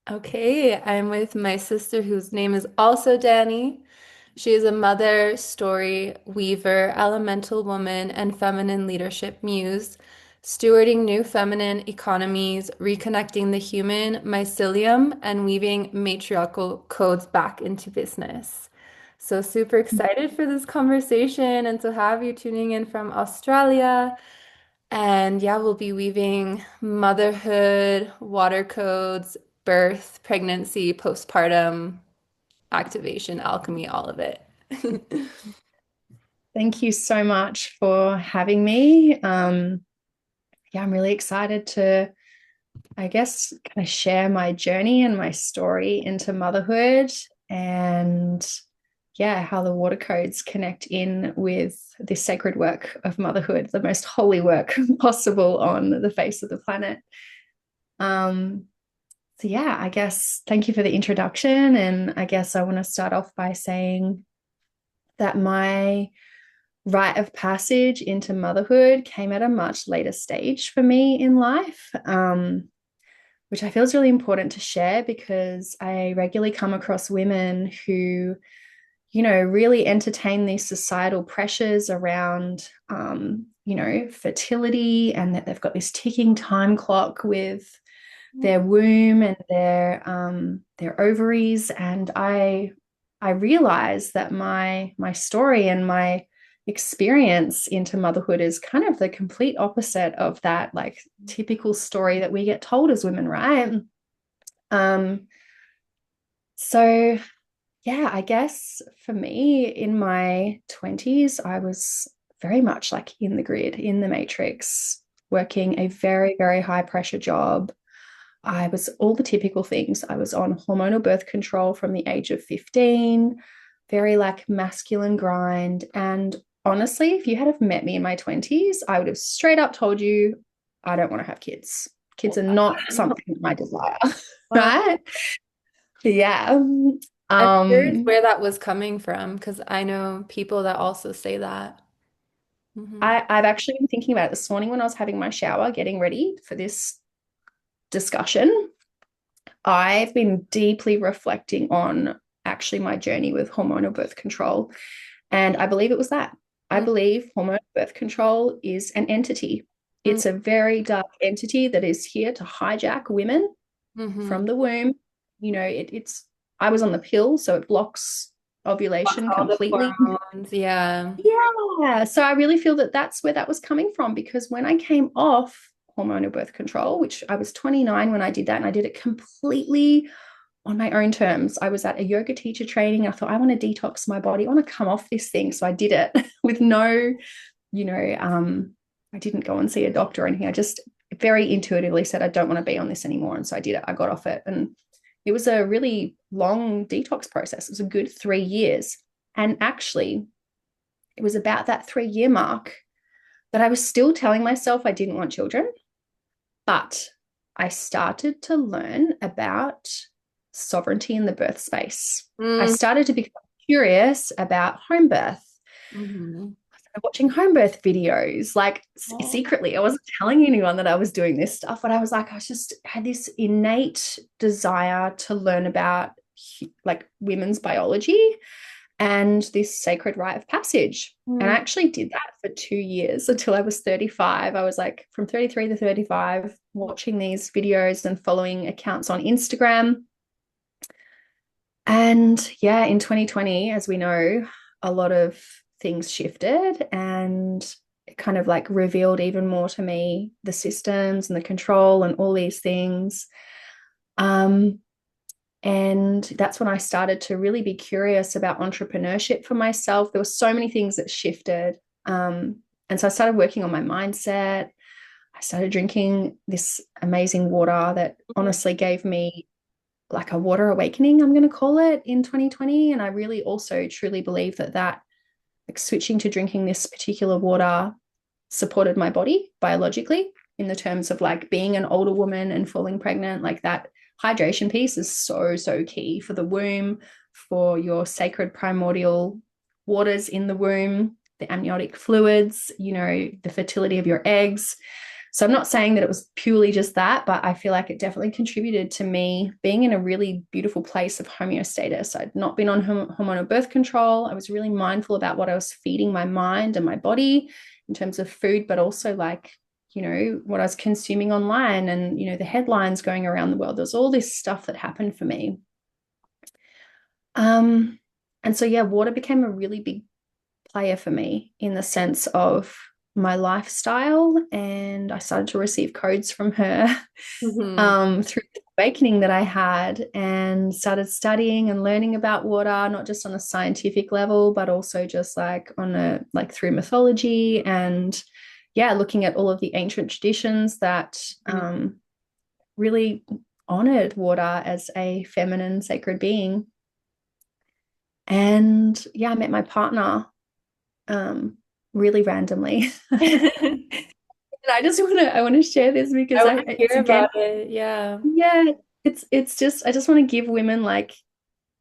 Okay, I'm with my sister whose name is also Dani. She is a mother, story weaver, elemental woman, and feminine leadership muse, stewarding new feminine economies, reconnecting the human mycelium, and weaving matriarchal codes back into business. So super excited for this conversation and to have you tuning in from Australia. And yeah, we'll be weaving motherhood, water codes, birth, pregnancy, postpartum, activation, alchemy, all of it. Thank you so much for having me. Yeah, I'm really excited to, I guess, kind of share my journey and my story into motherhood and yeah, how the water codes connect in with this sacred work of motherhood, the most holy work possible on the face of the planet. Um, so yeah, I guess thank you for the introduction. And I guess I want to start off by saying that my rite of passage into motherhood came at a much later stage for me in life, which I feel is really important to share because I regularly come across women who, really entertain these societal pressures around, fertility and that they've got this ticking time clock with their womb and their ovaries. And I realized that my story and my experience into motherhood is kind of the complete opposite of that like typical story that we get told as women, right? Um, so yeah, I guess for me in my 20s, I was very much like in the grid, in the matrix, working a very, very high pressure job. I was all the typical things. I was on hormonal birth control from the age of 15, very like masculine grind. And honestly, if you had have met me in my 20s, I would have straight up told you, I don't want to have kids. Kids are not something I desire, Wow. right? Yeah. I'm curious Um, where that was coming from because I know people that also say that. Hmm. I've actually been thinking about it this morning when I was having my shower, getting ready for this discussion. I've been deeply reflecting on actually my journey with hormonal birth control. And I believe it was that. I believe hormonal birth control is an entity. It's a very dark entity that is here to hijack women Mm-hmm. from the womb. It's, I was on the pill, so it blocks ovulation All the completely. hormones, yeah. Yeah. So I really feel that that's where that was coming from because when I came off hormonal birth control, which I was 29 when I did that, and I did it completely on my own terms. I was at a yoga teacher training. I thought, I want to detox my body. I want to come off this thing. So I did it with no, you know, I didn't go and see a doctor or anything. I just very intuitively said, I don't want to be on this anymore. And so I did it. I got off it. And it was a really long detox process. It was a good 3 years. And actually, it was about that 3 year mark that I was still telling myself I didn't want children, but I started to learn about sovereignty in the birth space. I Mm-hmm. started to become curious about home birth. Mm-hmm. I started watching home birth videos, like Oh. secretly. I wasn't telling anyone that I was doing this stuff, but I was like, I just had this innate desire to learn about like women's biology and this sacred rite of passage. And I actually did that for 2 years until I was 35. I was like from 33 to 35, watching these videos and following accounts on Instagram. And yeah, in 2020, as we know, a lot of things shifted and it kind of like revealed even more to me the systems and the control and all these things. Um, and that's when I started to really be curious about entrepreneurship for myself. There were so many things that shifted. And so I started working on my mindset. I started drinking this amazing water that honestly gave me like a water awakening, I'm going to call it, in 2020. And I really also truly believe that like switching to drinking this particular water supported my body biologically in the terms of like being an older woman and falling pregnant. Like that hydration piece is so, so key for the womb, for your sacred primordial waters in the womb, the amniotic fluids, the fertility of your eggs. So I'm not saying that it was purely just that, but I feel like it definitely contributed to me being in a really beautiful place of homeostasis. I'd not been on hormonal birth control. I was really mindful about what I was feeding my mind and my body in terms of food, but also like, what I was consuming online and, the headlines going around the world. There's all this stuff that happened for me. Um, and so, yeah, water became a really big player for me in the sense of my lifestyle. And I started to receive codes from her Hmm. through the awakening that I had and started studying and learning about water, not just on a scientific level, but also just like through mythology and yeah, looking at all of the ancient traditions that really honored water as a feminine sacred being. And yeah, I met my partner really randomly. And I want to share this I because want to it's hear again, about it. Yeah. yeah, it's just I just want to give women like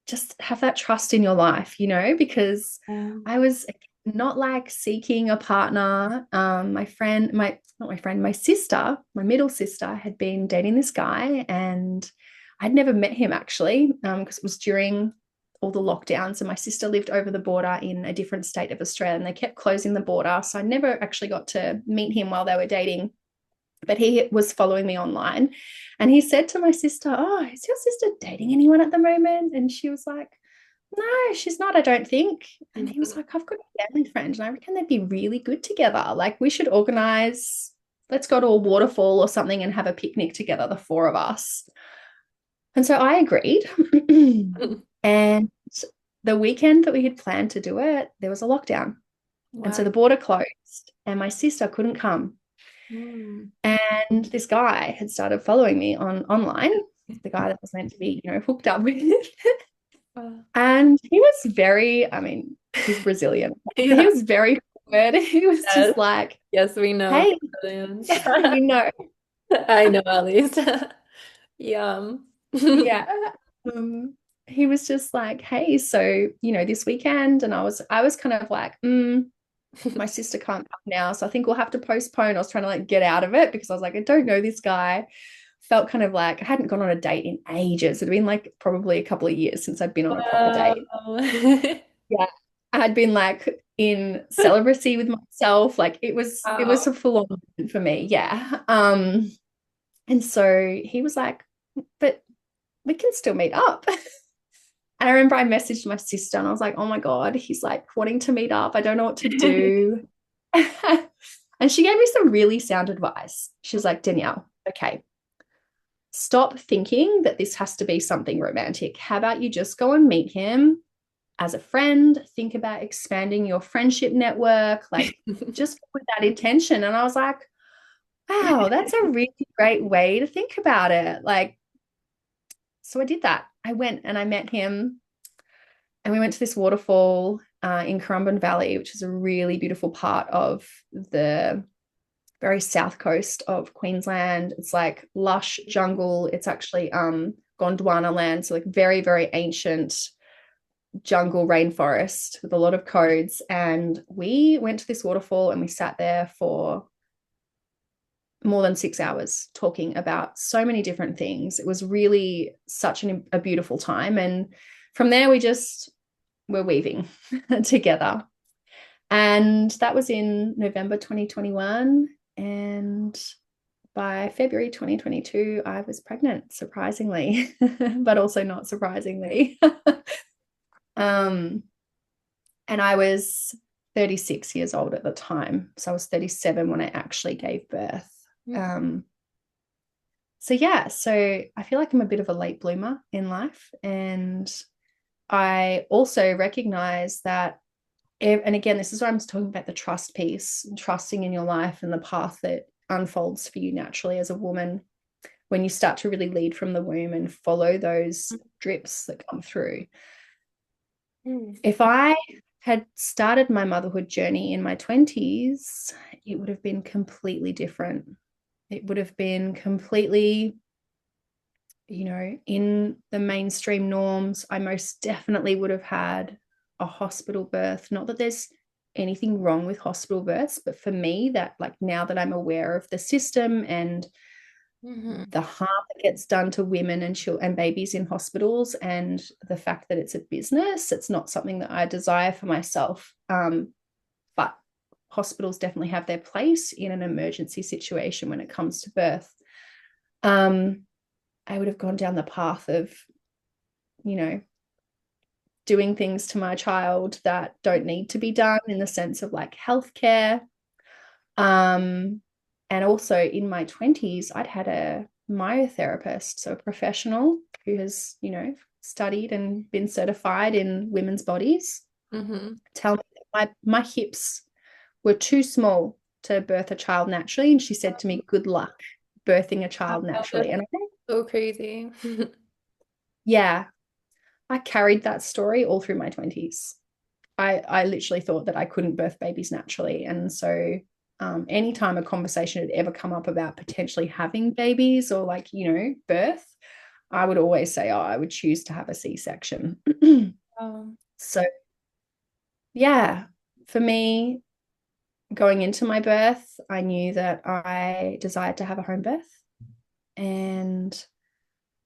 just have that trust in your life, because Um, I was not like seeking a partner. My friend, my not my friend, my sister, my middle sister had been dating this guy and I'd never met him actually, because it was during all the lockdowns and my sister lived over the border in a different state of Australia and they kept closing the border. So I never actually got to meet him while they were dating, but he was following me online and he said to my sister, "Oh, is your sister dating anyone at the moment?" And she was like, "No, she's not, I don't think." And he was like, "I've got a family friend and I reckon they'd be really good together. Like, we should organize, let's go to a waterfall or something and have a picnic together, the four of us." And so I agreed. And the weekend that we had planned to do it, there was a lockdown. And so wow. the border closed and my sister couldn't come. Mm. And this guy had started following me online, the guy that was meant to be, hooked up with. Wow. And he was very, I mean, he's Brazilian. So he Yeah. was very forward. He was Yes. just like, Yes, we know "Hey," Brazilians. you know, I know at least. Yum. yeah. Um, he was just like, "Hey, so, this weekend." And I was kind of like, my sister can't come now. So I think we'll have to postpone. I was trying to like get out of it because I was like, I don't know this guy. Felt kind of like I hadn't gone on a date in ages. It had been like probably a couple of years since I'd been on a proper date. Wow. Yeah. I had been like in celibacy with myself. Like it was Wow. a full on moment for me. Yeah. And so he was like, "But we can still meet up." And I remember I messaged my sister and I was like, "Oh my God, he's like wanting to meet up. I don't know what to do." And she gave me some really sound advice. She was like, "Danielle, okay, stop thinking that this has to be something romantic. How about you just go and meet him as a friend? Think about expanding your friendship network, like just with that intention." And I was like, wow, that's a really great way to think about it. Like, so I did that. I went and I met him and we went to this waterfall in Currumbin Valley, which is a really beautiful part of the very south coast of Queensland. It's like lush jungle. It's actually Gondwana land, so like very, very ancient jungle rainforest with a lot of codes. And we went to this waterfall and we sat there for more than 6 hours talking about so many different things. It was really such a beautiful time. And from there, we just were weaving together. And that was in November 2021. And by February 2022, I was pregnant, surprisingly, but also not surprisingly. um, and I was 36 years old at the time. So I was 37 when I actually gave birth. Um, so yeah, so I feel like I'm a bit of a late bloomer in life. And I also recognize that, and again, this is where I'm talking about the trust piece, trusting in your life and the path that unfolds for you naturally as a woman when you start to really lead from the womb and follow those drips that come through. Mm. If I had started my motherhood journey in my 20s, it would have been completely different. It would have been completely, in the mainstream norms. I most definitely would have had a hospital birth. Not that there's anything wrong with hospital births, but for me, that like now that I'm aware of the system and Mm-hmm. the harm that gets done to women and children and babies in hospitals, and the fact that it's a business, it's not something that I desire for myself. But hospitals definitely have their place in an emergency situation when it comes to birth. Um, I would have gone down the path of, you know, doing things to my child that don't need to be done in the sense of like healthcare. Um, and also in my 20s, I'd had a myotherapist, so a professional who has, studied and been certified in women's bodies, Mm-hmm. tell me that my hips were too small to birth a child naturally. And she said to me, good luck birthing a child Wow, naturally. that's And I think, so crazy. yeah, I carried that story all through my 20s. I literally thought that I couldn't birth babies naturally. And so anytime a conversation had ever come up about potentially having babies or like, birth, I would always say, oh, I would choose to have a C-section. Wow. So yeah, for me, going into my birth, I knew that I desired to have a home birth. And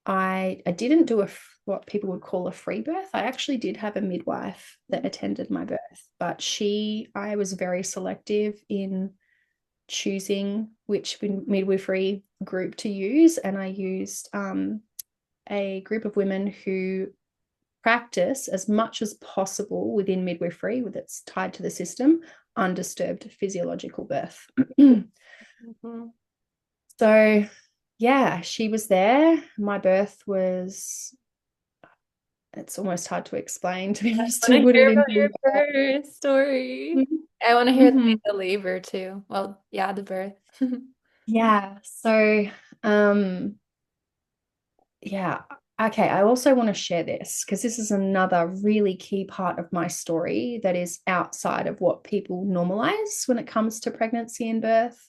I didn't do what people would call a free birth. I actually did have a midwife that attended my birth, but I was very selective in choosing which midwifery group to use, and I used a group of women who practice as much as possible within midwifery, that's tied to the system, undisturbed physiological birth. Mm-hmm. So yeah, she was there. My birth was, it's almost hard to explain, to be honest, I to want to put it hear into about your birth story. words. I want to hear Mhm. the labor too. Well, yeah, the birth. Yeah. So, um, yeah. Okay. I also want to share this because this is another really key part of my story that is outside of what people normalize when it comes to pregnancy and birth.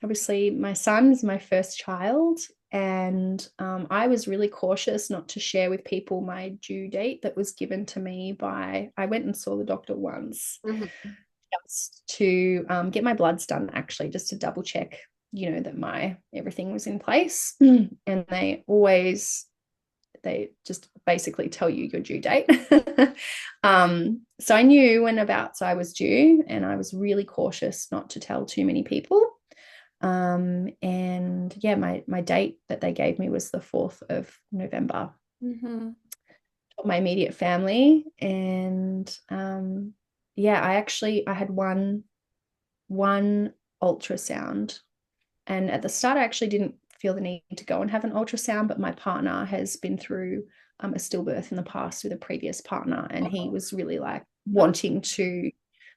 Obviously, my son is my first child, and I was really cautious not to share with people my due date that was given to me by, I went and saw the doctor once Mhm. just to get my bloods done, actually, just to double check, that everything was in place. And they just basically tell you your due date. So I knew whenabouts I was due, and I was really cautious not to tell too many people. And yeah, my date that they gave me was the 4th of November. Mhm. My immediate family. And yeah, I had one ultrasound. And at the start, I actually didn't feel the need to go and have an ultrasound, but my partner has been through a stillbirth in the past with a previous partner, and he was really like wanting to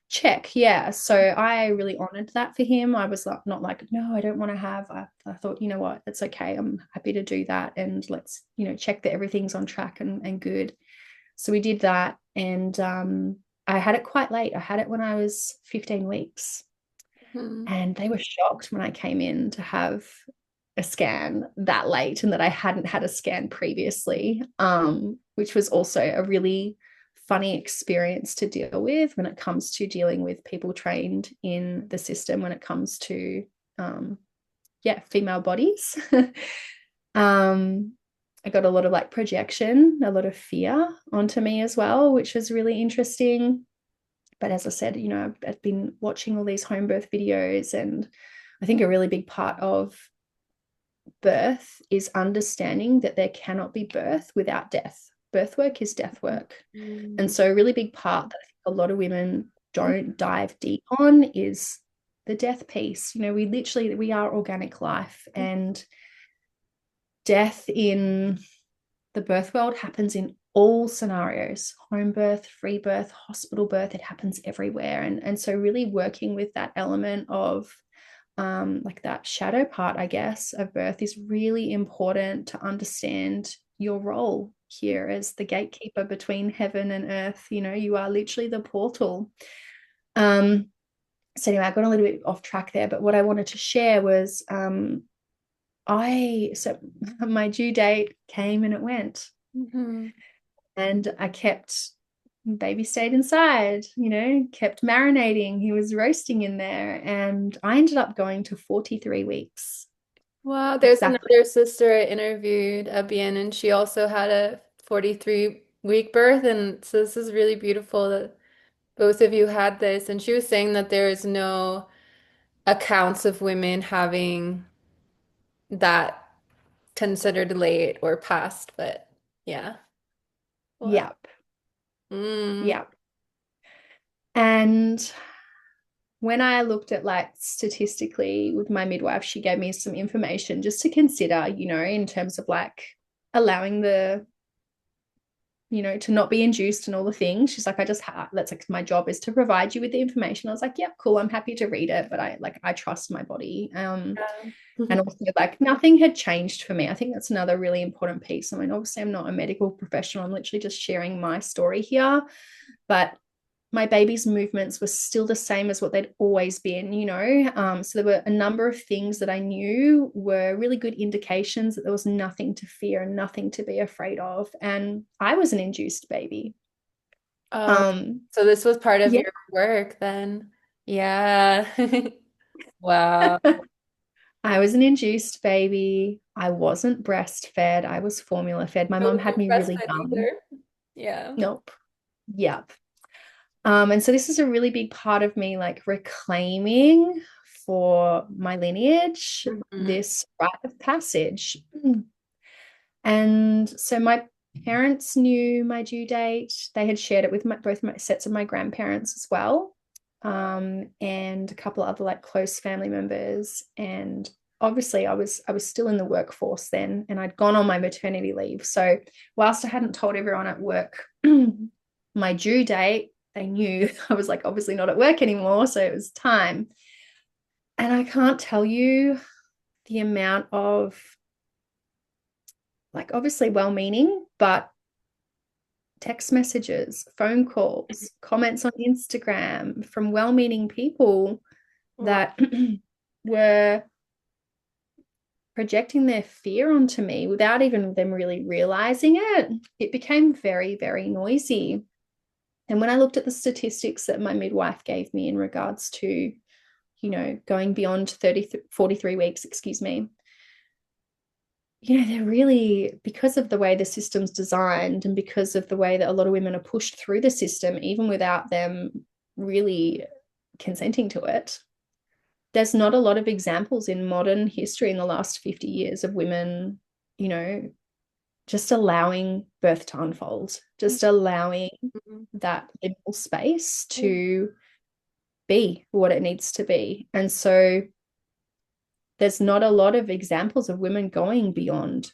check. Yeah. So I really honored that for him. I was like, not like, no, I don't want to have. I thought, you know what, it's okay. I'm happy to do that. And let's, check that everything's on track and good. So we did that. And I had it quite late. I had it when I was 15 weeks. Mhm. And they were shocked when I came in to have a scan that late and that I hadn't had a scan previously, which was also a really funny experience to deal with when it comes to dealing with people trained in the system when it comes to, female bodies. um, I got a lot of like projection, a lot of fear onto me as well, which was really interesting. But as I said, I've been watching all these home birth videos, and I think a really big part of birth is understanding that there cannot be birth without death. Birth work is death work. And Mhm. so, a really big part that I think a lot of women don't dive deep on is the death piece. We are organic life, and death in the birth world happens in all scenarios: home birth, free birth, hospital birth. It happens everywhere. And so, really working with that element of like that shadow part, I guess, of birth is really important to understand your role here as the gatekeeper between heaven and earth. You are literally the portal. Um, so anyway, I got a little bit off track there, but what I wanted to share was so my due date came and it went, Mhm. and I kept Baby stayed inside, kept marinating. He was roasting in there. And I ended up going to 43 weeks. Wow, there's Exactly. another sister I interviewed, Abian, and she also had a 43-week birth. And so this is really beautiful that both of you had this. And she was saying that there is no accounts of women having that considered late or past, but yeah. Wow. Yep. Mm. Yep. And when I looked at like statistically with my midwife, she gave me some information just to consider, in terms of like allowing to not be induced and all the things. She's like, that's like my job is to provide you with the information. I was like, yeah, cool. I'm happy to read it, but I trust my body. Yeah. And also like nothing had changed for me. I think that's another really important piece. I mean, obviously I'm not a medical professional. I'm literally just sharing my story here, but my baby's movements were still the same as what they'd always been. So there were a number of things that I knew were really good indications that there was nothing to fear and nothing to be afraid of. And I was an induced baby. Oh, Um, so this was part of yeah. your work then. Yeah. Wow. I was an induced baby. I wasn't breastfed. I was formula fed. My I mom had wasn't me really breastfed young. either. Yeah. Nope. Yep. And so this is a really big part of me, like reclaiming for my lineage, Mhm. this rite of passage. And so my parents knew my due date. They had shared it with both my sets of my grandparents as well, and a couple of other like close family members. And obviously, I was still in the workforce then, and I'd gone on my maternity leave. So whilst I hadn't told everyone at work my due date, they knew I was like obviously not at work anymore, so it was time. And I can't tell you the amount of like obviously well-meaning, but text messages, phone calls, comments on Instagram from well-meaning people Wow. that were projecting their fear onto me without even them really realizing it. It became very, very noisy. And when I looked at the statistics that my midwife gave me in regards to, going beyond 43 weeks, excuse me, they're really, because of the way the system's designed and because of the way that a lot of women are pushed through the system, even without them really consenting to it, there's not a lot of examples in modern history in the last 50 years of women, you know, just allowing birth to unfold, just allowing Mhm. that liminal space to be what it needs to be. And so there's not a lot of examples of women going beyond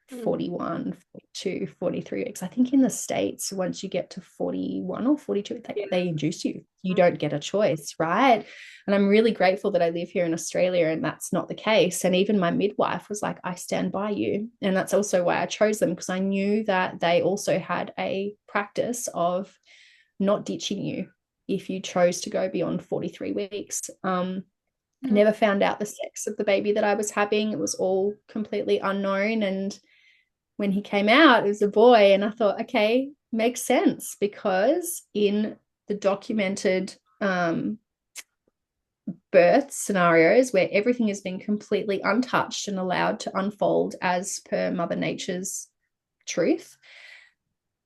Mhm. 41, 42, 43 weeks. I think in the States, once you get to 41 or 42, Yeah. they induce you. You don't get a choice, right? And I'm really grateful that I live here in Australia and that's not the case. And even my midwife was like, I stand by you. And that's also why I chose them, because I knew that they also had a practice of not ditching you if you chose to go beyond 43 weeks. I Mhm. never found out the sex of the baby that I was having. It was all completely unknown. And when he came out, it was a boy. And I thought, okay, makes sense, because in the documented birth scenarios where everything has been completely untouched and allowed to unfold as per Mother Nature's truth,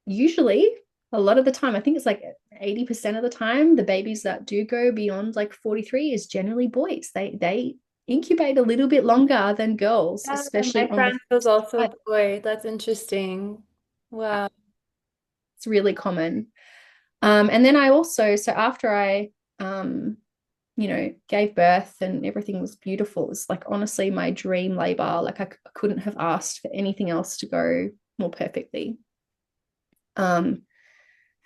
usually a lot of the time, I think it's like 80% of the time, the babies that do go beyond like 43 is generally boys. They incubate a little bit longer than girls, Yeah, my especially on the friend was also a side. boy. That's interesting. Wow. It's really common. And then I also, so after I, gave birth and everything was beautiful, it was like honestly my dream labor. Like I couldn't have asked for anything else to go more perfectly. Um,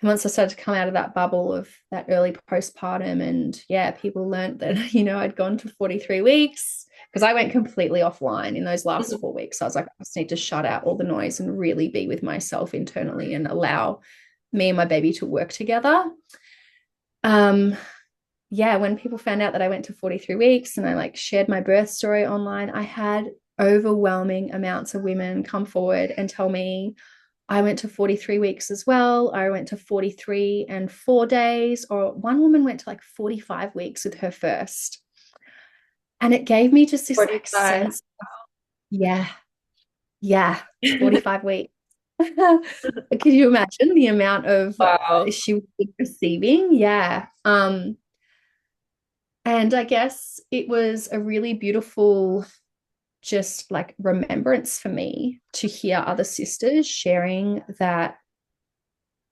and once I started to come out of that bubble of that early postpartum, and yeah, people learned that, I'd gone to 43 weeks because I went completely offline in those last Mhm. 4 weeks. So I was like, I just need to shut out all the noise and really be with myself internally and allow me and my baby to work together. Um, yeah, when people found out that I went to 43 weeks and I like shared my birth story online, I had overwhelming amounts of women come forward and tell me, I went to 43 weeks as well. I went to 43 and 4 days, or one woman went to like 45 weeks with her first. And it gave me just this like 45. sense, yeah, yeah, 45 weeks. Could you imagine the amount of Wow. she was receiving? Yeah. And I guess it was a really beautiful, just like remembrance for me to hear other sisters sharing that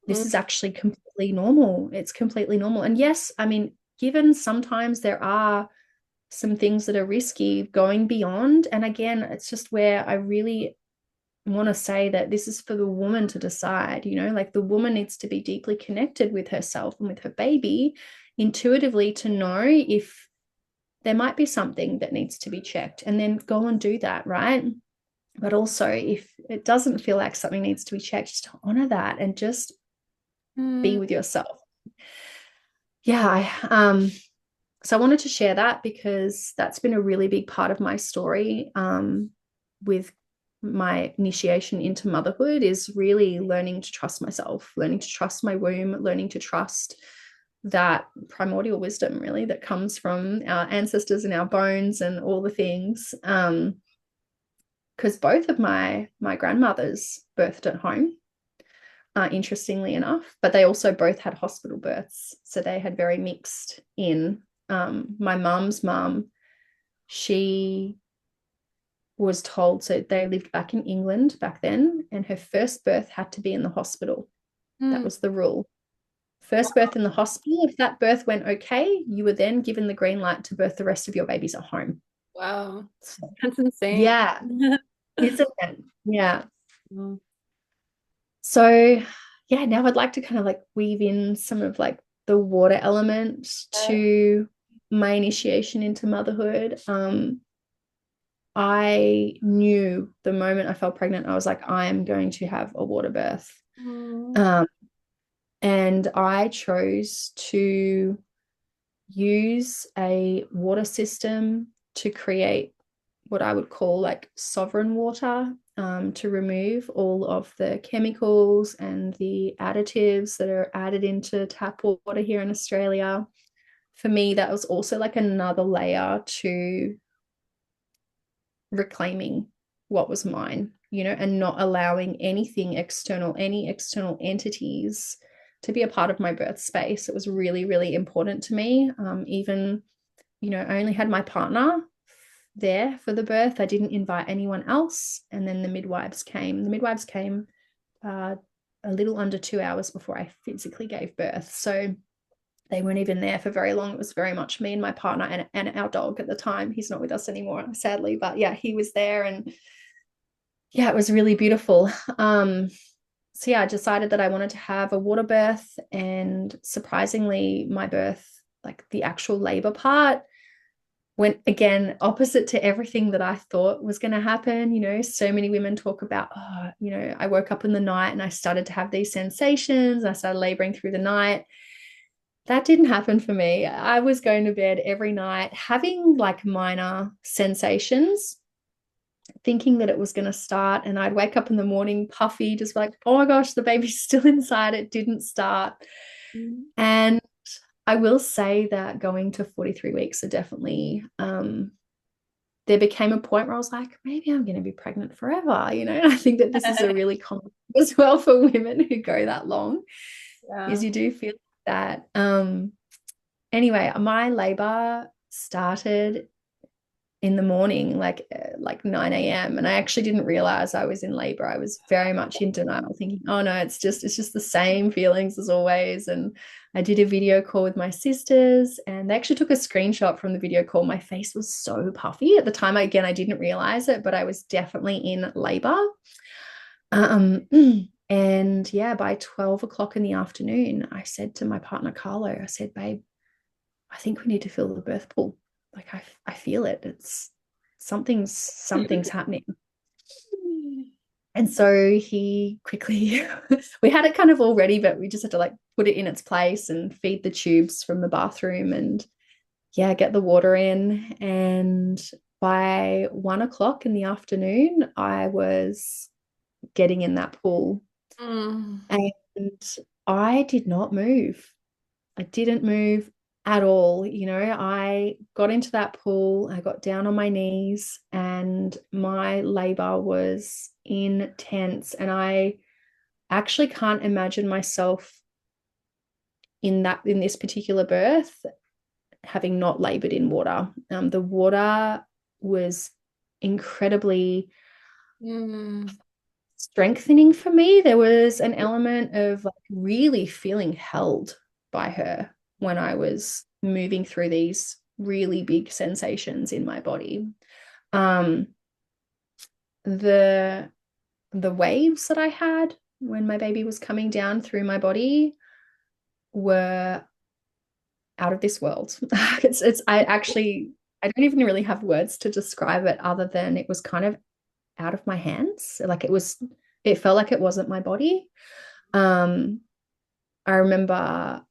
this is Mm, actually completely normal. It's completely normal. And yes, I mean, given sometimes there are some things that are risky going beyond. And again, it's just where I really want to say that this is for the woman to decide, like the woman needs to be deeply connected with herself and with her baby intuitively to know if there might be something that needs to be checked and then go and do that, right? But also, if it doesn't feel like something needs to be checked, just honor that and just be mm, with yourself. Yeah, so I wanted to share that because that's been a really big part of my story with my initiation into motherhood is really learning to trust myself, learning to trust my womb, learning to trust that primordial wisdom really that comes from our ancestors and our bones and all the things. Because both of my grandmothers birthed at home, interestingly enough, but they also both had hospital births, so they had very mixed in. My mum's mum, she was told, so they lived back in England back then, and her first birth had to be in the hospital. That mm. was the rule. First birth in the hospital. If that birth went okay, you were then given the green light to birth the rest of your babies at home. Wow. So, That's insane. yeah, isn't it? Yeah. Mm. So, yeah, now I'd like to kind of like weave in some of like the water element to my initiation into motherhood. I knew the moment I felt pregnant, I was like, I am going to have a water birth. Mm. Um, and I chose to use a water system to create what I would call like sovereign water, to remove all of the chemicals and the additives that are added into tap water here in Australia. For me, that was also like another layer to reclaiming what was mine, and not allowing anything external, any external entities to be a part of my birth space. It was really, really important to me. Even, I only had my partner there for the birth. I didn't invite anyone else. And then the midwives came. The midwives came a little under 2 hours before I physically gave birth. So they weren't even there for very long. It was very much me and my partner and our dog at the time. He's not with us anymore, sadly. But yeah, he was there. And yeah, it was really beautiful. So yeah, I decided that I wanted to have a water birth. And surprisingly, my birth, like the actual labor part, went again opposite to everything that I thought was going to happen. So many women talk about, I woke up in the night and I started to have these sensations. I started laboring through the night. That didn't happen for me. I was going to bed every night having like minor sensations, thinking that it was going to start. And I'd wake up in the morning puffy, just like, oh my gosh, the baby's still inside. It didn't start. Mm. And I will say that going to 43 weeks are definitely, there became a point where I was like, maybe I'm going to be pregnant forever. And I think that this is a really common as well for women who go that long, is Yeah. you do feel that. Anyway, my labor started in the morning, like 9 a.m. And I actually didn't realize I was in labor. I was very much in denial, thinking, oh no, it's just the same feelings as always. And I did a video call with my sisters, and they actually took a screenshot from the video call. My face was so puffy at the time. Again, I didn't realize it, but I was definitely in labor. Um, and yeah, by 12 o'clock in the afternoon, I said to my partner Carlo, I said, babe, I think we need to fill the birth pool. Like I feel it. It's something's happening. And so he quickly, we had it kind of all ready, but we just had to like put it in its place and feed the tubes from the bathroom and yeah, get the water in. And by 1 o'clock in the afternoon, I was getting in that pool. Mm. And I did not move. I didn't move at all. I got into that pool, I got down on my knees, and my labor was intense. And I actually can't imagine myself in this particular birth having not labored in water. The water was incredibly Mm. strengthening for me. There was an element of like really feeling held by her when I was moving through these really big sensations in my body. Um, the the waves that I had when my baby was coming down through my body were out of this world. I don't even really have words to describe it other than it was kind of out of my hands. It felt like it wasn't my body. Um, I remember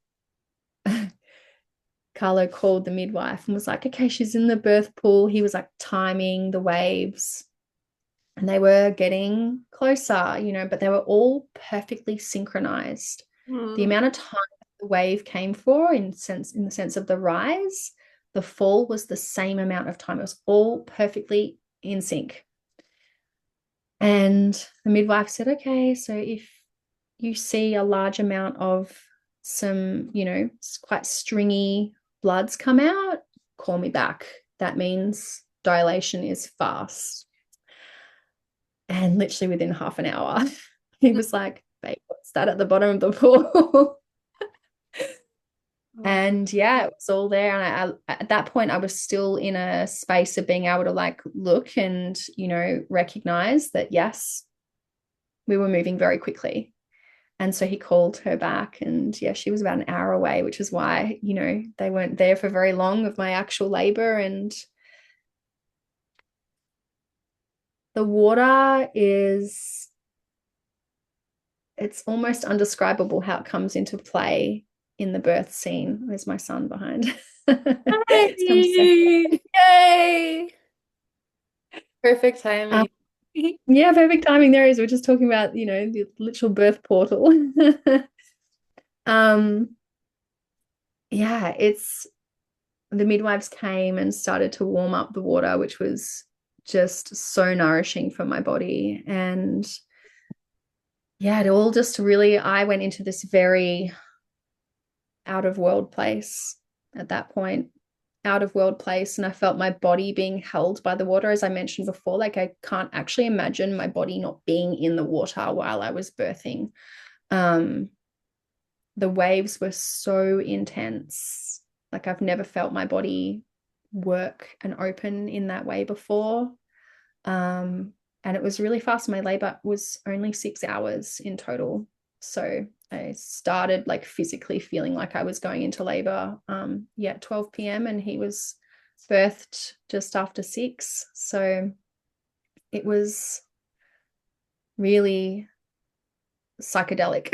Carlo called the midwife and was like, okay, she's in the birth pool. He was like timing the waves and they were getting closer, but they were all perfectly synchronized. The Mm. amount of time the wave came for in the sense of the rise, the fall was the same amount of time. It was all perfectly in sync. And the midwife said, okay, so if you see a large amount of some, quite stringy bloods come out, call me back. That means dilation is fast. And literally within half an hour, he was like, babe, what's that at the bottom of the pool? Oh. And yeah, it was all there. And at that point, I was still in a space of being able to like look and, recognize that, yes, we were moving very quickly. And so he called her back, and yeah, she was about an hour away, which is why, they weren't there for very long of my actual labor. And the water it's almost undescribable how it comes into play in the birth scene. There's my son behind. It's come to say, Yay! Yay! Perfect um, timing. yeah, perfect timing there is. We're just talking about, the literal birth portal. um, yeah, the midwives came and started to warm up the water, which was just so nourishing for my body. And yeah, it all just really, I went into this very out of world place at that point, out of world place. And I felt my body being held by the water, as I mentioned before. Like I can't actually imagine my body not being in the water while I was birthing. Um, the waves were so intense. Like I've never felt my body work and open in that way before. Um, and it was really fast. My labor was only 6 hours in total. So I started like physically feeling like I was going into labor, 12 p.m. and he was birthed just after 6. So it was really psychedelic.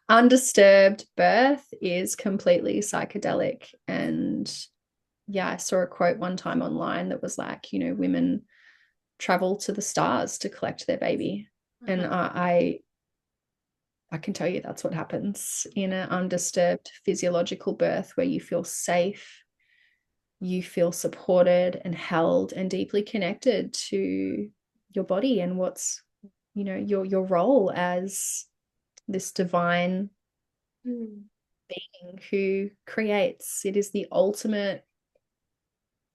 Undisturbed birth is completely psychedelic. And yeah, I saw a quote one time online that was like, women travel to the stars to collect their baby. And Mhm. I can tell you that's what happens in an undisturbed physiological birth where you feel safe, you feel supported and held and deeply connected to your body and what's, your role as this divine Mm. being who creates. It is the ultimate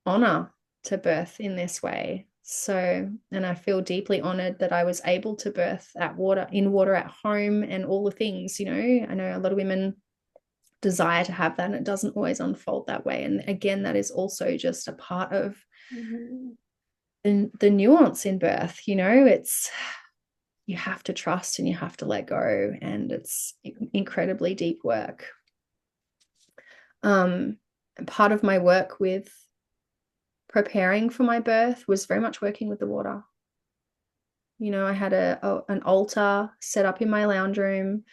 honor to birth in this way. So, and I feel deeply honored that I was able to birth in water at home and all the things, I know a lot of women desire to have that and it doesn't always unfold that way. And again, that is also just a part of Mhm. the nuance in birth, it's you have to trust and you have to let go. And it's incredibly deep work. Part of my work with preparing for my birth was very much working with the water. I had an altar set up in my lounge room,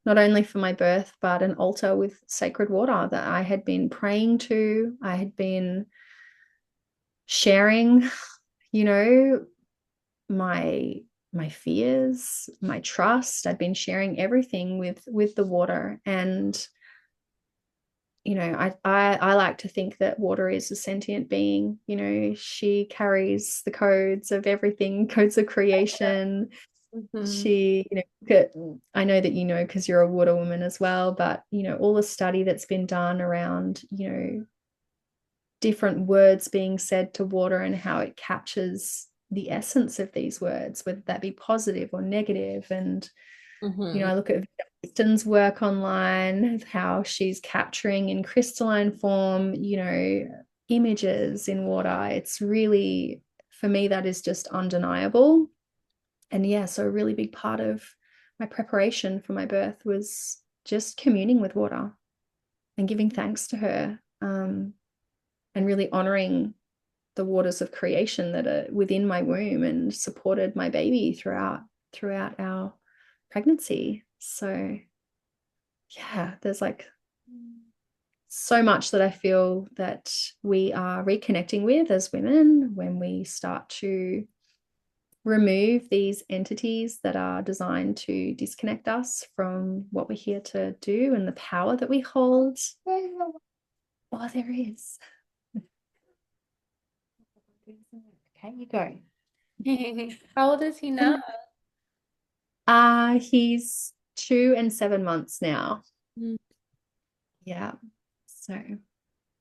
not only for my birth, but an altar with sacred water that I had been praying to. I had been sharing, you know, my my fears, my trust. I'd been sharing everything with the water. And I like to think that water is a sentient being. She carries the codes of everything, codes of creation. Mhm. She, I know that because you're a water woman as well, but all the study that's been done around, different words being said to water and how it captures the essence of these words, whether that be positive or negative. And Mhm. I look at Winston's work online, how she's capturing in crystalline form, images in water. It's really, for me, that is just undeniable. And yeah, so a really big part of my preparation for my birth was just communing with water and giving thanks to her, and really honoring the waters of creation that are within my womb and supported my baby throughout our pregnancy. So yeah, there's like so much that I feel that we are reconnecting with as women when we start to remove these entities that are designed to disconnect us from what we're here to do and the power that we hold. Oh, there is. Okay, you go. How old is he now? He's 2 and 7 months now. Mm. Yeah. So,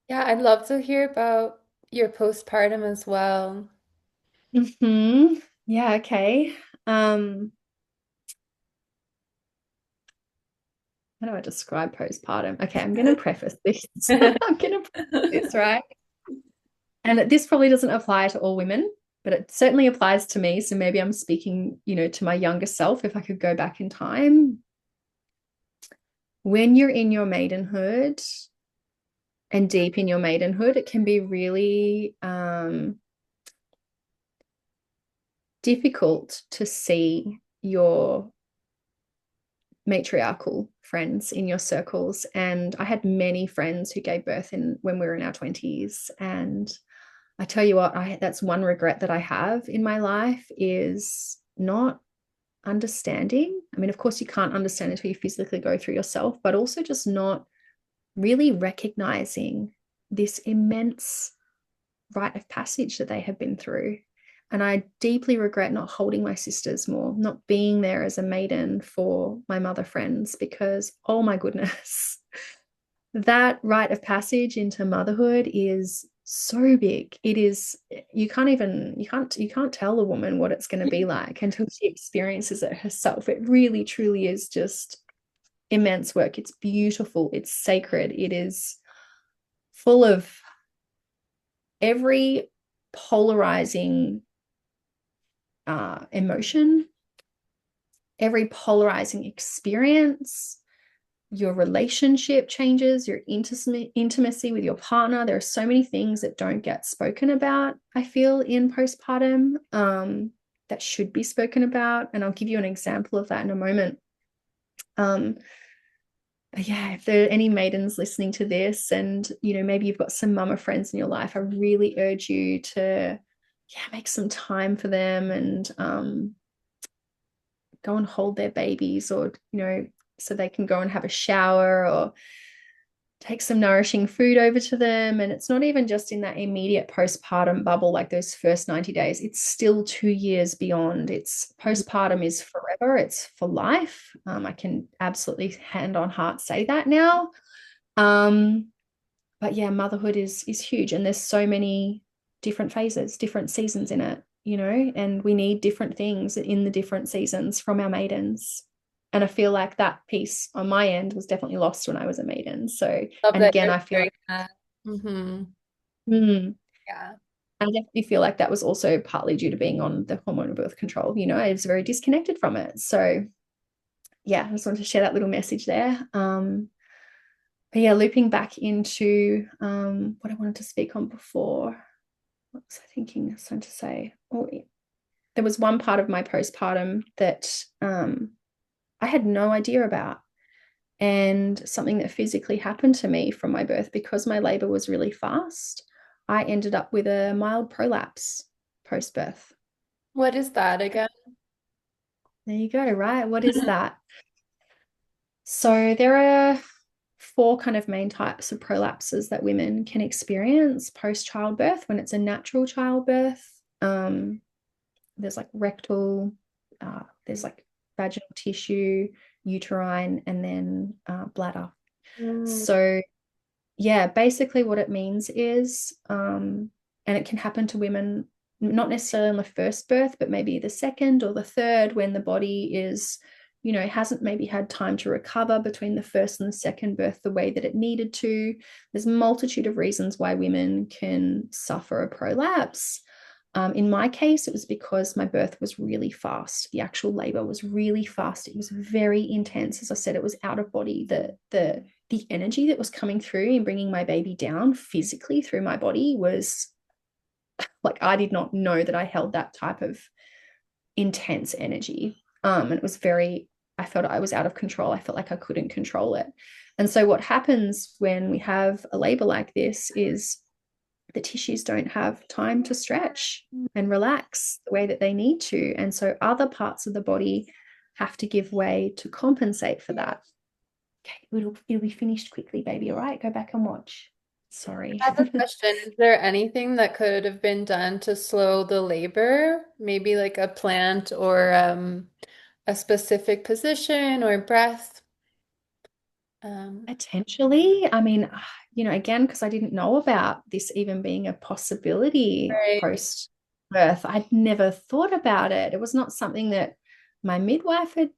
Yeah, I'd love to hear about your postpartum as well. yeah, okay. Um, how do I describe postpartum? Okay, I'm gonna preface this. I'm gonna preface this, right? And this probably doesn't apply to all women, but it certainly applies to me. So maybe I'm speaking, to my younger self if I could go back in time. When you're in your maidenhood and deep in your maidenhood, it can be really difficult to see your matriarchal friends in your circles. And I had many friends who gave birth when we were in our 20s. And I tell you what, that's one regret that I have in my life is not understanding. I mean, of course, you can't understand until you physically go through yourself, but also just not really recognizing this immense rite of passage that they have been through. And I deeply regret not holding my sisters more, not being there as a maiden for my mother friends, because oh my goodness, that rite of passage into motherhood is so big. It is, you can't tell a woman what it's going to be like until she experiences it herself. It really truly is just immense work. It's beautiful, it's sacred, it is full of every polarizing emotion, every polarizing experience. Your relationship changes, your intimacy with your partner. There are so many things that don't get spoken about, I feel, in postpartum, that should be spoken about. And I'll give you an example of that in a moment. Um, but yeah, if there are any maidens listening to this and, maybe you've got some mama friends in your life, I really urge you to, yeah, make some time for them and go and hold their babies or, so they can go and have a shower or take some nourishing food over to them. And it's not even just in that immediate postpartum bubble, like those first 90 days. It's still 2 years beyond. It's postpartum is forever. It's for life. I can absolutely hand on heart say that now. Um, but yeah, motherhood is huge. And there's so many different phases, different seasons in it, and we need different things in the different seasons from our maidens. And I feel like that piece on my end was definitely lost when I was a maiden. So, Love and that again, you're I feel sharing like, that. Hmm. hmm, Yeah. I definitely feel like that was also partly due to being on the hormonal birth control. I was very disconnected from it. So, yeah, I just wanted to share that little message there. But yeah, looping back into what I wanted to speak on before. What was I thinking? I was trying to say. Oh, yeah. There was one part of my postpartum that I had no idea about, and something that physically happened to me from my birth because my labor was really fast. I ended up with a mild prolapse post birth. What is that again? There you go, right? What is that? So there are four kind of main types of prolapses that women can experience post childbirth when it's a natural childbirth. There's like rectal, there's like vaginal tissue, uterine, and then bladder. Mm. So yeah, basically what it means is, and it can happen to women, not necessarily on the first birth, but maybe the second or the third, when the body is, hasn't maybe had time to recover between the first and the second birth the way that it needed to. There's a multitude of reasons why women can suffer a prolapse. In my case, it was because my birth was really fast. The actual labor was really fast. It was very intense. As I said, it was out of body. The energy that was coming through and bringing my baby down physically through my body was like, I did not know that I held that type of intense energy. And it was very, I felt I was out of control. I felt like I couldn't control it. And so what happens when we have a labor like this is the tissues don't have time to stretch and relax the way that they need to. And so other parts of the body have to give way to compensate for that. Okay, it'll be finished quickly, baby. All right, go back and watch. Sorry. I have a question. Is there anything that could have been done to slow the labor? Maybe like a plant or a specific position or breath? Um, Potentially. I mean, again, because I didn't know about this even being a possibility right. post birth, I'd never thought about it. It was not something that my midwife had,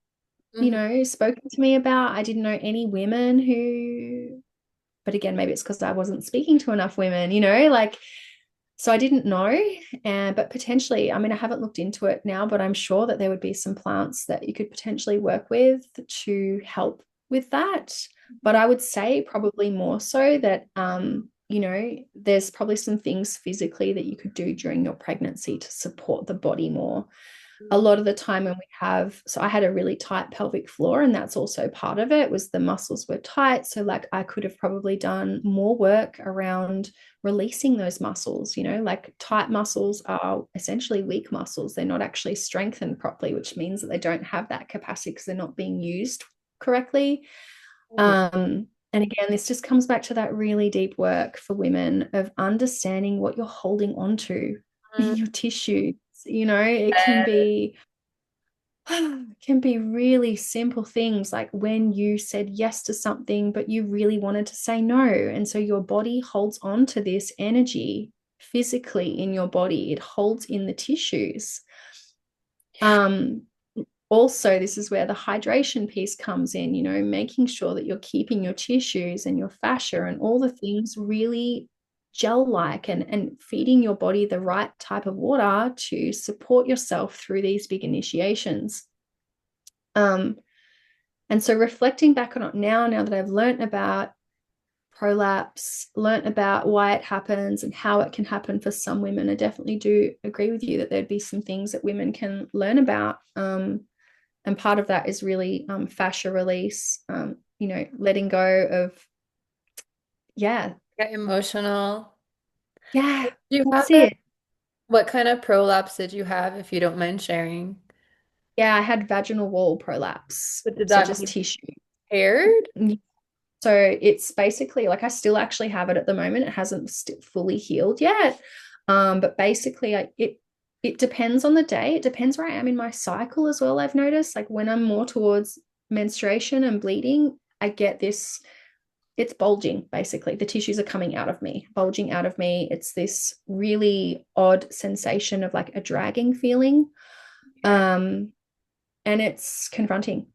Mhm. spoken to me about. I didn't know any women who, but again, maybe it's because I wasn't speaking to enough women, like, so I didn't know. But potentially, I mean, I haven't looked into it now, but I'm sure that there would be some plants that you could potentially work with to help with that. But I would say probably more so that, there's probably some things physically that you could do during your pregnancy to support the body more. A lot of the time when we have, so I had a really tight pelvic floor, and that's also part of it, was the muscles were tight. So like I could have probably done more work around releasing those muscles. Like tight muscles are essentially weak muscles. They're not actually strengthened properly, which means that they don't have that capacity because they're not being used correctly. And again, this just comes back to that really deep work for women of understanding what you're holding on to in your tissue. It can be really simple things like when you said yes to something, but you really wanted to say no. And so your body holds on to this energy physically in your body, it holds in the tissues. Um, Also, this is where the hydration piece comes in, making sure that you're keeping your tissues and your fascia and all the things really gel like, and feeding your body the right type of water to support yourself through these big initiations. Um, and so reflecting back on it now that I've learned about prolapse, learnt about why it happens and how it can happen for some women, I definitely do agree with you that there'd be some things that women can learn about. And part of that is really fascia release, letting go of, yeah, Get emotional. yeah, Do you have that's it? it. What kind of prolapse did you have, if you don't mind sharing? Yeah, I had vaginal wall prolapse. But did So that just need tissue. paired? So it's basically like I still actually have it at the moment. It hasn't fully healed yet. But basically it depends on the day. It depends where I am in my cycle as well. I've noticed like when I'm more towards menstruation and bleeding, I get this, it's bulging basically. The tissues are coming out of me, bulging out of me. It's this really odd sensation of like a dragging feeling. Okay. Um, and it's confronting.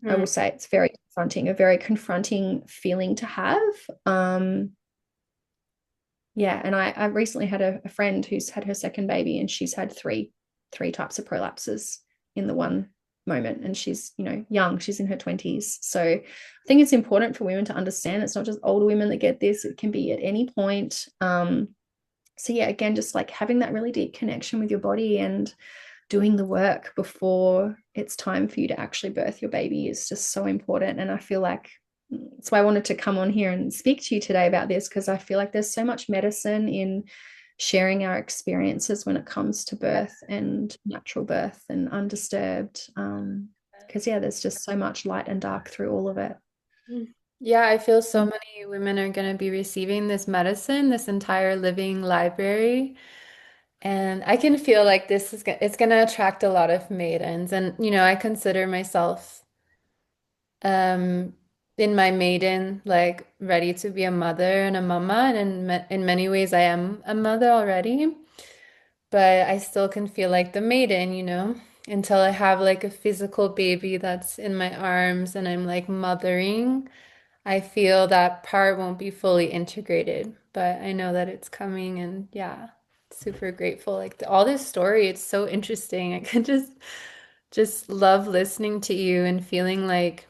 I Hmm. will say it's very confronting, a very confronting feeling to have. Um, yeah, and I recently had a friend who's had her second baby, and she's had three types of prolapses in the one moment, and she's young, she's in her 20s. So I think it's important for women to understand it's not just older women that get this; it can be at any point. So yeah, again, just like having that really deep connection with your body and doing the work before it's time for you to actually birth your baby is just so important. And I feel like that's why I wanted to come on here and speak to you today about this, because I feel like there's so much medicine in sharing our experiences when it comes to birth and natural birth and undisturbed. Because, yeah, there's just so much light and dark through all of it. Mm. Yeah, I feel so many women are going to be receiving this medicine, this entire living library. And I can feel like it's going to attract a lot of maidens. And, I consider myself um in my maiden, like ready to be a mother and a mama. And in many ways, I am a mother already. But I still can feel like the maiden, until I have like a physical baby that's in my arms and I'm like mothering. I feel that part won't be fully integrated, but I know that it's coming and yeah, super grateful. Like all this story, it's so interesting. I could just love listening to you and feeling like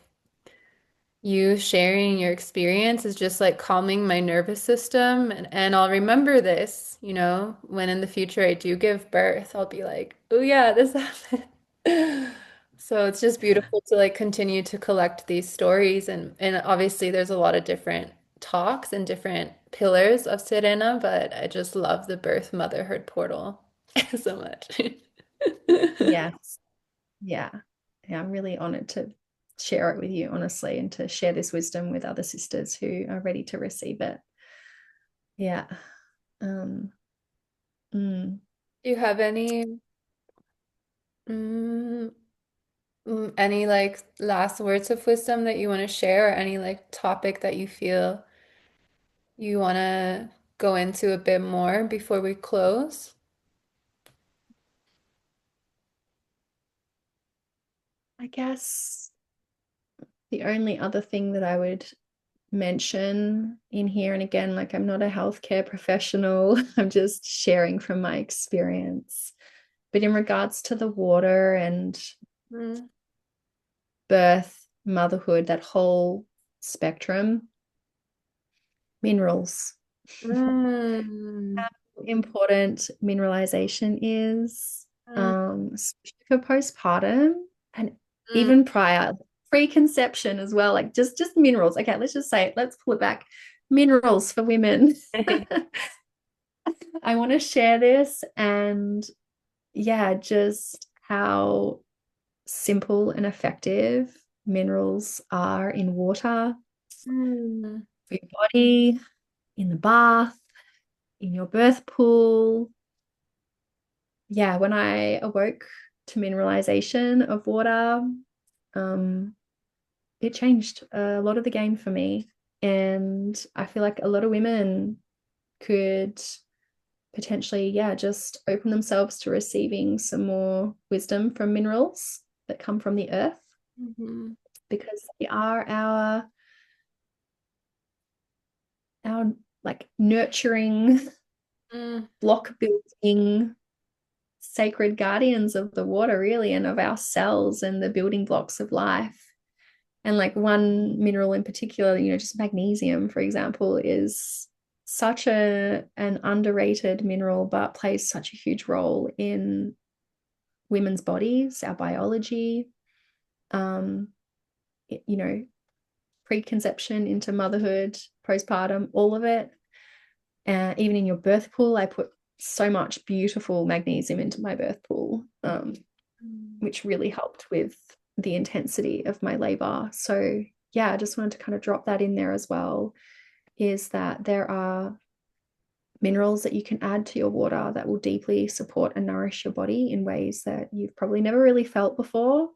you sharing your experience is just like calming my nervous system and I'll remember this, when in the future I do give birth, I'll be like, oh yeah, this happened. So it's just beautiful to like continue to collect these stories and obviously there's a lot of different talks and different pillars of Serena, but I just love the birth motherhood portal so much. Yes. Yeah. Yeah. I'm really honored to share it with you, honestly, and to share this wisdom with other sisters who are ready to receive it. Yeah. Um, mm. Do you have mm, any like last words of wisdom that you want to share or any like topic that you feel you want to go into a bit more before we close? I guess the only other thing that I would mention in here, and again, like I'm not a healthcare professional, I'm just sharing from my experience. But in regards to the water and Mm. birth, motherhood, that whole spectrum, minerals. Mm. How important mineralization is, Mm. especially for postpartum and Mm. even prior, preconception as well. Like just minerals. Okay, let's just say it. Let's pull it back. Minerals for women. I want to share this and yeah, just how simple and effective minerals are in water, Mm. for your body, in the bath, in your birth pool. Yeah, when I awoke to mineralization of water, um, it changed a lot of the game for me. And I feel like a lot of women could potentially, yeah, just open themselves to receiving some more wisdom from minerals that come from the earth Mhm. because they are our like nurturing, Mm. block building, sacred guardians of the water, really, and of our cells and the building blocks of life. And like one mineral in particular, just magnesium, for example, is such an underrated mineral, but plays such a huge role in women's bodies, our biology, um, you know, preconception into motherhood, postpartum, all of it. Even in your birth pool, I put so much beautiful magnesium into my birth pool, which really helped with the intensity of my labor. So, yeah, I just wanted to kind of drop that in there as well. Is that there are minerals that you can add to your water that will deeply support and nourish your body in ways that you've probably never really felt before.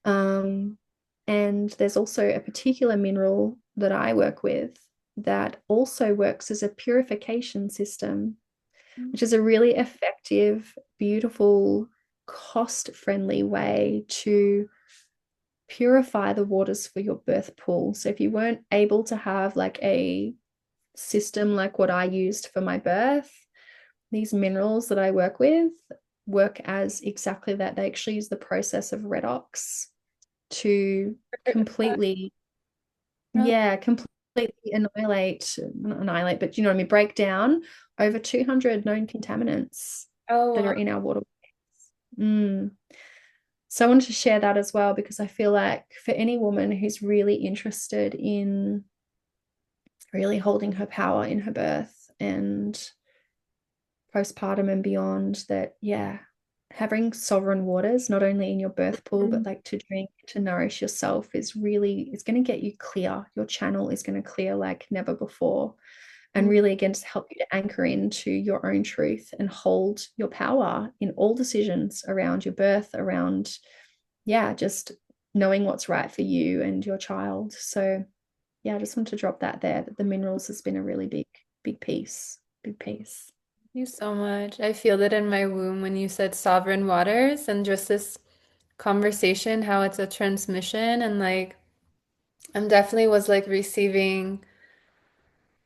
Um, and there's also a particular mineral that I work with that also works as a purification system, which is a really effective, beautiful, cost-friendly way to purify the waters for your birth pool. So if you weren't able to have like a system like what I used for my birth, these minerals that I work with work as exactly that. They actually use the process of redox to completely, Oh, yeah, completely annihilate, not annihilate, but you know what I mean, break down over 200 known contaminants oh, that wow. are in our water. Mm. So I wanted to share that as well because I feel like for any woman who's really interested in really holding her power in her birth and postpartum and beyond, that, yeah, having sovereign waters, not only in your birth pool, but Mm, like to drink, to nourish yourself, is really, it's going to get you clear. Your channel is going to clear like never before. And mm, really, again, to help you to anchor into your own truth and hold your power in all decisions around your birth, around, yeah, just knowing what's right for you and your child. So, yeah, I just want to drop that there, that the minerals has been a really big piece, big piece. Thank you so much. I feel that in my womb when you said sovereign waters and just this conversation, how it's a transmission and like I'm definitely was like receiving,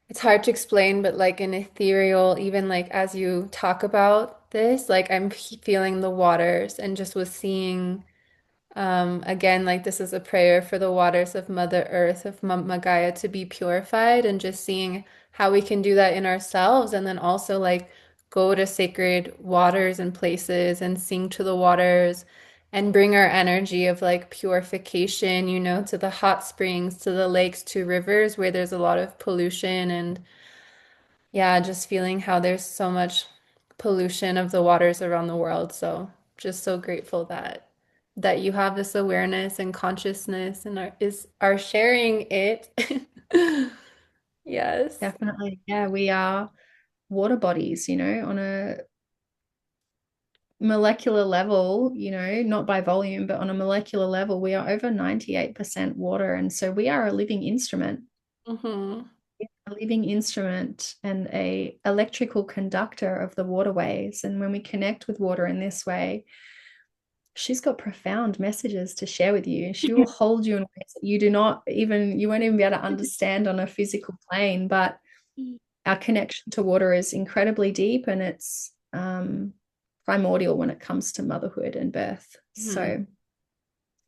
it's hard to explain, but like an ethereal, even like as you talk about this, like I'm feeling the waters and just was seeing again, like this is a prayer for the waters of Mother Earth, of Mama Gaia to be purified, and just seeing how we can do that in ourselves, and then also like go to sacred waters and places and sing to the waters and bring our energy of like purification, to the hot springs, to the lakes, to rivers where there's a lot of pollution and yeah, just feeling how there's so much pollution of the waters around the world. So just so grateful that you have this awareness and consciousness and are sharing it. Yes. Definitely. Yeah, we are water bodies, on a molecular level, not by volume, but on a molecular level, we are over 98% water. And so we are a living instrument, Hmm. a living instrument and a electrical conductor of the waterways. And when we connect with water in this way, she's got profound messages to share with you. She will hold you in ways that you won't even be able to understand on a physical plane. But our connection to water is incredibly deep, and it's primordial when it comes to motherhood and birth. Hmm. So,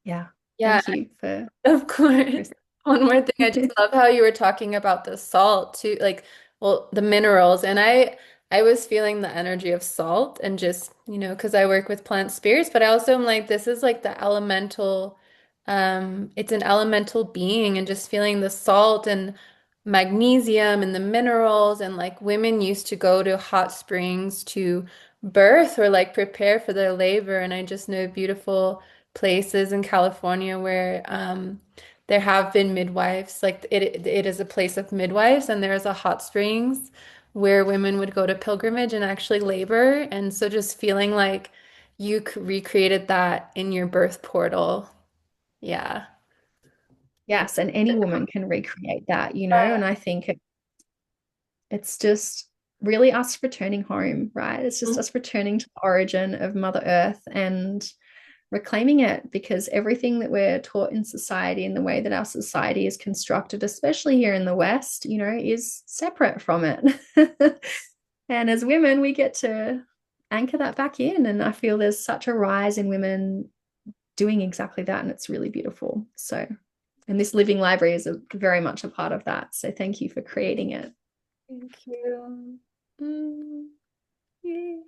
yeah, Yeah, thank you for of course. this. One more thing, I just love how you were talking about the salt too, like, well, the minerals. And I was feeling the energy of salt and just, because I work with plant spirits, but I also am like, this is like the elemental, it's an elemental being and just feeling the salt and magnesium and the minerals. And like women used to go to hot springs to birth or like prepare for their labor. And I just know beautiful places in California where, there have been midwives, like it is a place of midwives, and there's a hot springs where women would go to pilgrimage and actually labor. And so just feeling like you recreated that in your birth portal. Yeah. Yes, and any woman can recreate that, and I think it's just really us returning home, right? It's just us returning to the origin of Mother Earth and reclaiming it, because everything that we're taught in society and the way that our society is constructed, especially here in the West, is separate from it. And as women, we get to anchor that back in. And I feel there's such a rise in women doing exactly that. And it's really beautiful. So, and this living library is very much a part of that. So thank you for creating it. Thank you. Mm, yay.